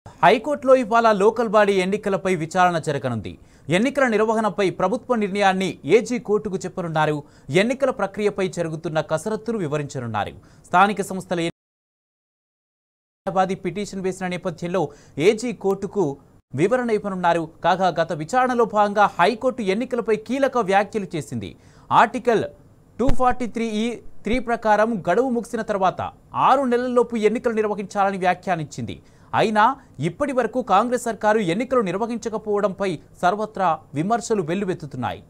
హైకోర్టులో ఇవాళ local body ఎన్నికలపై విచారణ జరగనుంది. ఎన్నికల నిర్వహణపై ప్రభుత్వ నిర్ణయాన్ని ఏజీ కోర్టుకు చెప్పనున్నారు. ఎన్నికల ప్రక్రియపై జరుగుతున్న కసరత్తును వివరించనున్నారు. స్థానిక సంస్థల న్యాయవాది పిటిషన్ వేసిన నేపథ్యంలో ఏజీ కోర్టుకు వివరణ ఇవ్వనున్నారు. కాగా గత విచారణలో భాగంగా హైకోర్టు ఎన్నికలపై కీలక వ్యాఖ్యలు చేసింది. ఆర్టికల్ 243(3) ప్రకారం గడువు ముగిసిన తర్వాత 6 నెలల్లోపు ఎన్నికలు నిర్వహించాలని వ్యాఖ్యానించింది. అయినా ఇప్పటి వరకు కాంగ్రెస్ సర్కారు ఎన్నికలు నిర్వహించకపోవడంపై సర్వత్రా విమర్శలు వెల్లువెత్తుతున్నాయి.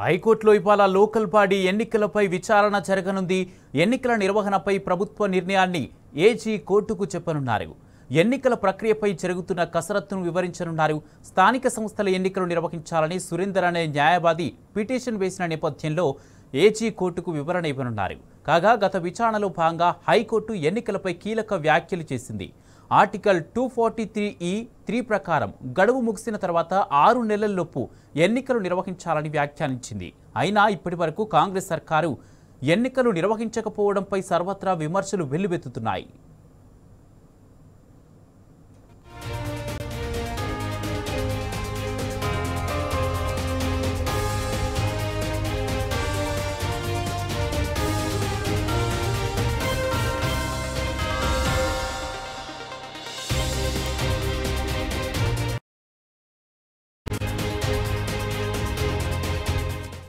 హైకోర్టులో ఇవాళ లోకల్ బాడీ ఎన్నికలపై విచారణ జరగనుంది. ఎన్నికల నిర్వహణపై ప్రభుత్వ నిర్ణయాన్ని ఏజీ కోర్టుకు చెప్పనున్నారు. ఎన్నికల ప్రక్రియపై జరుగుతున్న కసరత్తును వివరించనున్నారు. స్థానిక సంస్థల ఎన్నికలు నిర్వహించాలని సురేందర్ అనే న్యాయవాది పిటిషన్ వేసిన నేపథ్యంలో ఏజీ కోర్టుకు వివరణ ఇవ్వనున్నారు. కాగా గత విచారణలో భాగంగా హైకోర్టు ఎన్నికలపై కీలక వ్యాఖ్యలు చేసింది. ఆర్టికల్ 243(3) ప్రకారం గడువు ముగిసిన తర్వాత 6 నెలల్లోపు ఎన్నికలు నిర్వహించాలని వ్యాఖ్యానించింది. అయినా ఇప్పటి వరకు కాంగ్రెస్ సర్కారు ఎన్నికలు నిర్వహించకపోవడంపై సర్వత్రా విమర్శలు వెల్లువెత్తుతున్నాయి.